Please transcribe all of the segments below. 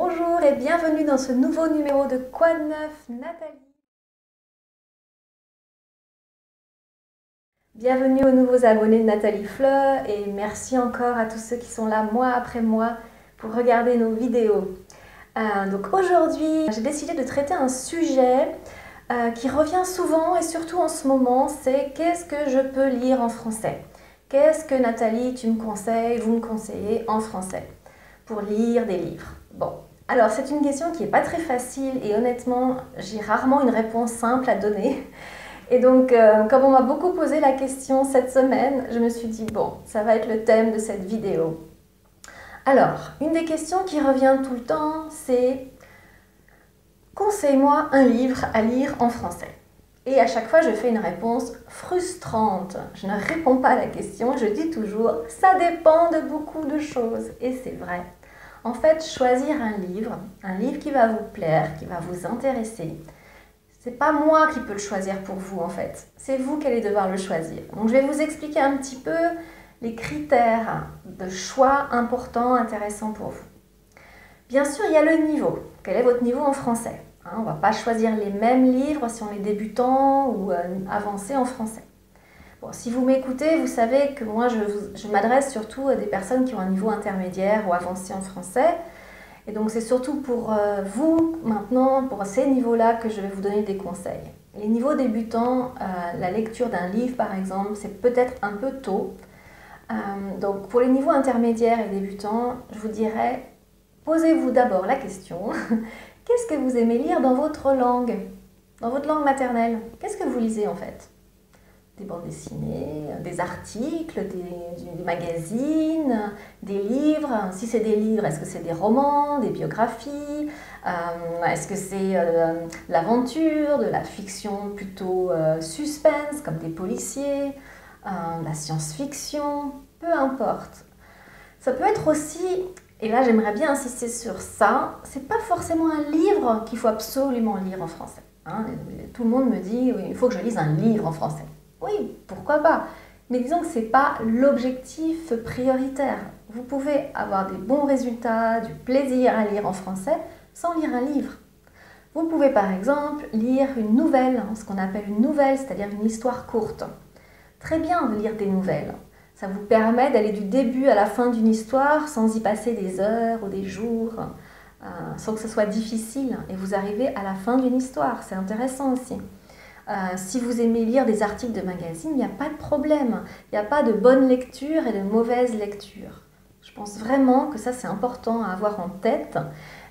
Bonjour et bienvenue dans ce nouveau numéro de Quoi de neuf, Nathalie. Bienvenue aux nouveaux abonnés de Nathalie Fleur et merci encore à tous ceux qui sont là mois après mois pour regarder nos vidéos. Donc aujourd'hui, j'ai décidé de traiter un sujet qui revient souvent et surtout en ce moment, c'est qu'est-ce que je peux lire en français? Qu'est-ce que Nathalie, tu me conseilles, vous me conseillez en français pour lire des livres? Bon, alors c'est une question qui n'est pas très facile et honnêtement, j'ai rarement une réponse simple à donner. Et donc, comme on m'a beaucoup posé la question cette semaine, je me suis dit, bon, ça va être le thème de cette vidéo. Alors, une des questions qui revient tout le temps, c'est « Conseille-moi un livre à lire en français ». Et à chaque fois, je fais une réponse frustrante. Je ne réponds pas à la question, je dis toujours « ça dépend de beaucoup de choses ». Et c'est vrai. En fait, choisir un livre qui va vous plaire, qui va vous intéresser, c'est pas moi qui peux le choisir pour vous en fait. C'est vous qui allez devoir le choisir. Donc je vais vous expliquer un petit peu les critères de choix importants, intéressants pour vous. Bien sûr, il y a le niveau. Quel est votre niveau en français? On ne va pas choisir les mêmes livres si on est débutant ou avancé en français. Bon, si vous m'écoutez, vous savez que moi je m'adresse surtout à des personnes qui ont un niveau intermédiaire ou avancé en français. Et donc c'est surtout pour vous maintenant, pour ces niveaux-là, que je vais vous donner des conseils. Les niveaux débutants, la lecture d'un livre par exemple, c'est peut-être un peu tôt. Donc pour les niveaux intermédiaires et débutants, je vous dirais, posez-vous d'abord la question, qu'est-ce que vous aimez lire dans votre langue maternelle? Qu'est-ce que vous lisez en fait? Des bandes dessinées, des articles, des magazines, des livres. Si c'est des livres, est-ce que c'est des romans, des biographies? Est-ce que c'est l'aventure, de la fiction plutôt suspense, comme des policiers, la science-fiction? Peu importe. Ça peut être aussi, et là j'aimerais bien insister sur ça, c'est pas forcément un livre qu'il faut absolument lire en français. Tout le monde me dit, oui, il faut que je lise un livre en français. Oui, pourquoi pas? Mais disons que ce n'est pas l'objectif prioritaire. Vous pouvez avoir des bons résultats, du plaisir à lire en français sans lire un livre. Vous pouvez par exemple lire une nouvelle, ce qu'on appelle une nouvelle, c'est-à-dire une histoire courte. Très bien de lire des nouvelles. Ça vous permet d'aller du début à la fin d'une histoire sans y passer des heures ou des jours, sans que ce soit difficile. Et vous arrivez à la fin d'une histoire, c'est intéressant aussi. Si vous aimez lire des articles de magazine, il n'y a pas de problème. Il n'y a pas de bonne lecture et de mauvaise lecture. Je pense vraiment que ça c'est important à avoir en tête.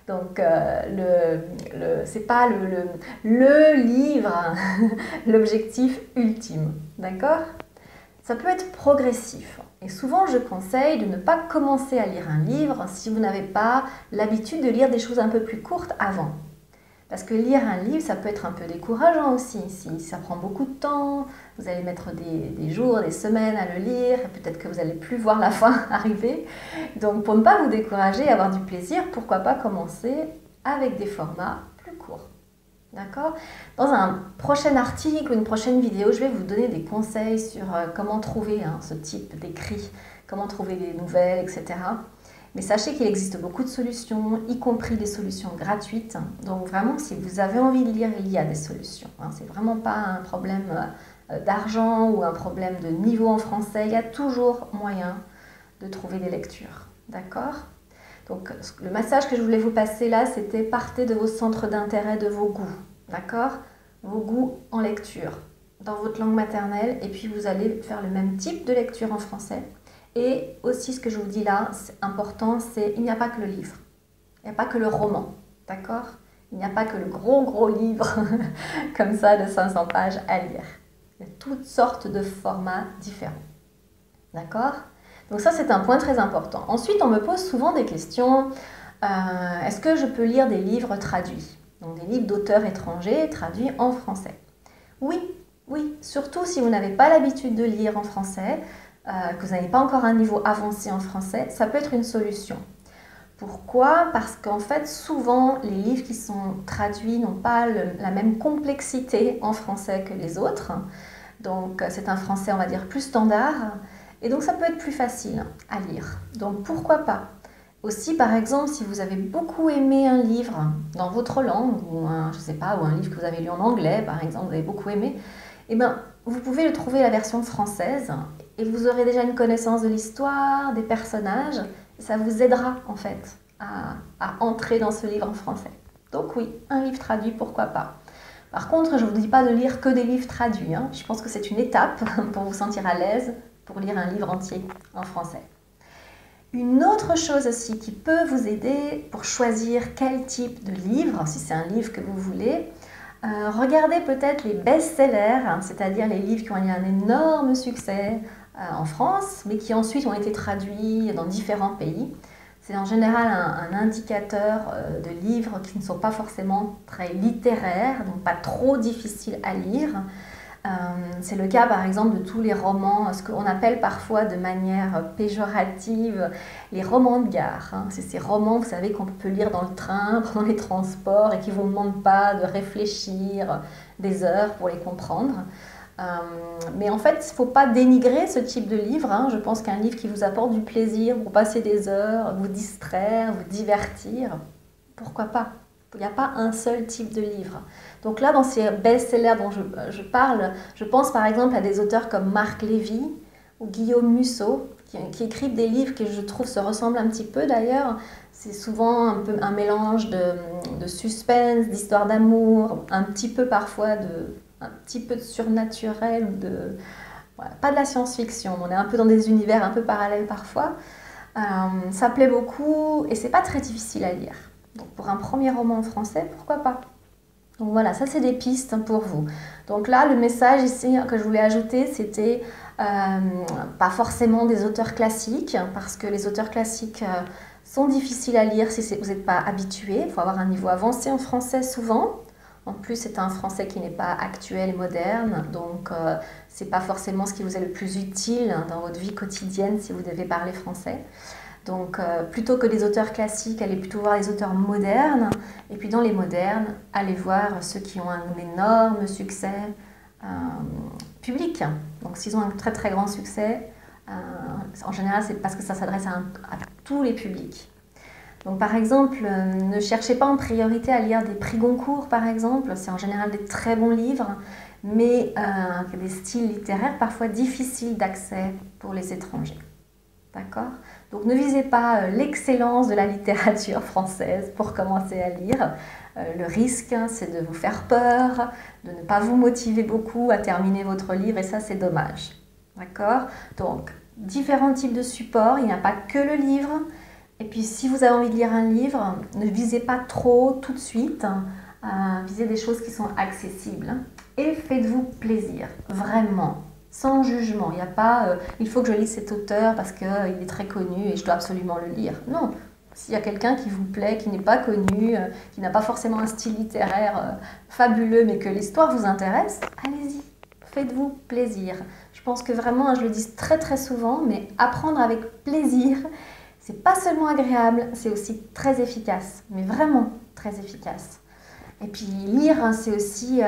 Donc c'est pas le livre, l'objectif ultime. D'accord? Ça peut être progressif. Et souvent je conseille de ne pas commencer à lire un livre si vous n'avez pas l'habitude de lire des choses un peu plus courtes avant. Parce que lire un livre, ça peut être un peu décourageant aussi. Si ça prend beaucoup de temps, vous allez mettre des jours, des semaines à le lire, et peut-être que vous n'allez plus voir la fin arriver. Donc pour ne pas vous décourager et avoir du plaisir, pourquoi pas commencer avec des formats plus courts. D'accord? Dans un prochain article ou une prochaine vidéo, je vais vous donner des conseils sur comment trouver ce type d'écrit, comment trouver des nouvelles, etc. Mais sachez qu'il existe beaucoup de solutions, y compris des solutions gratuites. Donc vraiment, si vous avez envie de lire, il y a des solutions. C'est vraiment pas un problème d'argent ou un problème de niveau en français. Il y a toujours moyen de trouver des lectures. D'accord? Donc le message que je voulais vous passer là, c'était partez de vos centres d'intérêt, de vos goûts. D'accord? Vos goûts en lecture dans votre langue maternelle et puis vous allez faire le même type de lecture en français. Et aussi, ce que je vous dis là, c'est important, c'est il n'y a pas que le livre, il n'y a pas que le roman, d'accord? Il n'y a pas que le gros livre, comme ça, de 500 pages à lire. Il y a toutes sortes de formats différents, d'accord? Donc ça, c'est un point très important. Ensuite, on me pose souvent des questions. Est-ce que je peux lire des livres traduits? Donc des livres d'auteurs étrangers traduits en français. Oui, surtout si vous n'avez pas l'habitude de lire en français, que vous n'avez pas encore un niveau avancé en français, ça peut être une solution. Pourquoi? Parce qu'en fait, souvent, les livres qui sont traduits n'ont pas la même complexité en français que les autres. Donc, c'est un français, on va dire, plus standard. Et donc, ça peut être plus facile à lire. Donc, pourquoi pas? Aussi, par exemple, si vous avez beaucoup aimé un livre dans votre langue, ou je sais pas, ou un livre que vous avez lu en anglais, par exemple, vous avez beaucoup aimé, eh ben, vous pouvez le trouver la version française et vous aurez déjà une connaissance de l'histoire, des personnages, et ça vous aidera en fait à entrer dans ce livre en français. Donc oui, un livre traduit, pourquoi pas. Par contre, je ne vous dis pas de lire que des livres traduits, hein. Je pense que c'est une étape pour vous sentir à l'aise pour lire un livre entier en français. Une autre chose aussi qui peut vous aider pour choisir quel type de livre, si c'est un livre que vous voulez, regardez peut-être les best-sellers, hein, c'est-à-dire les livres qui ont eu un énorme succès en France, mais qui ensuite ont été traduits dans différents pays. C'est en général un indicateur de livres qui ne sont pas forcément très littéraires, donc pas trop difficiles à lire. C'est le cas par exemple de tous les romans, ce qu'on appelle parfois de manière péjorative les romans de gare, hein. C'est ces romans, vous savez, qu'on peut lire dans le train, pendant les transports et qui ne vous demandent pas de réfléchir des heures pour les comprendre. Mais en fait, il ne faut pas dénigrer ce type de livre, hein. Je pense qu'un livre qui vous apporte du plaisir pour passer des heures, vous distraire, vous divertir, pourquoi pas? Il n'y a pas un seul type de livre. Donc là, dans ces best-sellers dont je parle, je pense par exemple à des auteurs comme Marc Lévy ou Guillaume Musso, qui écrivent des livres que je trouve se ressemblent un petit peu d'ailleurs. C'est souvent un peu un mélange de suspense, d'histoire d'amour, un petit peu parfois un petit peu de surnaturel, voilà, pas de la science-fiction. On est un peu dans des univers un peu parallèles parfois. Ça plaît beaucoup et c'est pas très difficile à lire. Donc pour un premier roman en français, pourquoi pas? Donc voilà, ça c'est des pistes pour vous. Donc là, le message ici que je voulais ajouter, c'était pas forcément des auteurs classiques, parce que les auteurs classiques sont difficiles à lire si vous n'êtes pas habitué. Il faut avoir un niveau avancé en français souvent. En plus, c'est un français qui n'est pas actuel et moderne, donc c'est pas forcément ce qui vous est le plus utile dans votre vie quotidienne si vous devez parler français. Donc plutôt que des auteurs classiques, allez plutôt voir les auteurs modernes. Et puis dans les modernes, allez voir ceux qui ont un énorme succès public. Donc s'ils ont un très très grand succès, en général c'est parce que ça s'adresse à tous les publics. Donc par exemple, ne cherchez pas en priorité à lire des prix Goncourt par exemple. C'est en général des très bons livres, mais des styles littéraires parfois difficiles d'accès pour les étrangers. D'accord? Donc ne visez pas l'excellence de la littérature française pour commencer à lire. Le risque, c'est de vous faire peur, de ne pas vous motiver beaucoup à terminer votre livre et ça c'est dommage. D'accord? Donc différents types de supports, il n'y a pas que le livre. Et puis si vous avez envie de lire un livre, ne visez pas trop tout de suite. Visez des choses qui sont accessibles. Et faites-vous plaisir, vraiment. Sans jugement, il n'y a pas il faut que je lise cet auteur parce qu'il est très connu et je dois absolument le lire. Non, s'il y a quelqu'un qui vous plaît, qui n'est pas connu, qui n'a pas forcément un style littéraire fabuleux, mais que l'histoire vous intéresse, allez-y, faites-vous plaisir. Je pense que vraiment, je le dis très très souvent, mais apprendre avec plaisir, c'est pas seulement agréable, c'est aussi très efficace, mais vraiment très efficace. Et puis lire, c'est aussi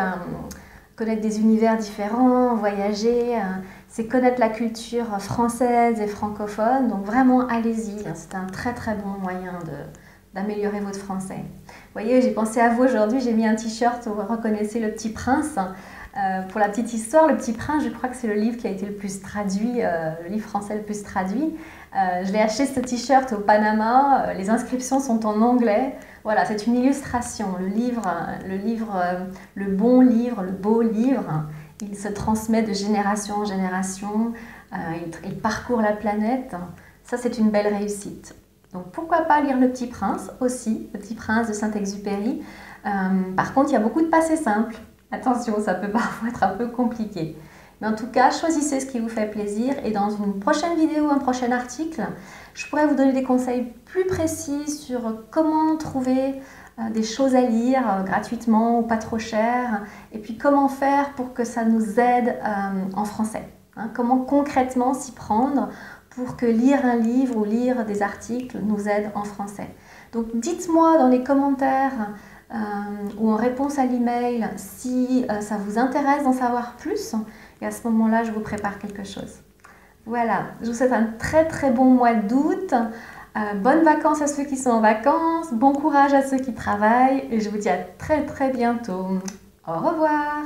connaître des univers différents, voyager, c'est connaître la culture française et francophone. Donc vraiment, allez-y, c'est un très très bon moyen d'améliorer votre français. Vous voyez, j'ai pensé à vous aujourd'hui, j'ai mis un t-shirt où vous reconnaissez Le Petit Prince. Pour la petite histoire, Le Petit Prince, je crois que c'est le livre qui a été le plus traduit, le livre français le plus traduit. Je l'ai acheté ce t-shirt au Panama, les inscriptions sont en anglais. Voilà, c'est une illustration. Le bon livre, le beau livre, il se transmet de génération en génération, il parcourt la planète. Ça, c'est une belle réussite. Donc, pourquoi pas lire Le Petit Prince aussi, Le Petit Prince de Saint-Exupéry. Par contre, il y a beaucoup de passés simples. Attention, ça peut parfois être un peu compliqué. Mais en tout cas, choisissez ce qui vous fait plaisir et dans une prochaine vidéo, un prochain article, je pourrais vous donner des conseils plus précis sur comment trouver des choses à lire gratuitement ou pas trop cher et puis comment faire pour que ça nous aide en français. Hein, comment concrètement s'y prendre pour que lire un livre ou lire des articles nous aide en français. Donc dites-moi dans les commentaires ou en réponse à l'email si ça vous intéresse d'en savoir plus. Et à ce moment-là, je vous prépare quelque chose. Voilà, je vous souhaite un très très bon mois d'août. Bonnes vacances à ceux qui sont en vacances, bon courage à ceux qui travaillent et je vous dis à très très bientôt. Au revoir!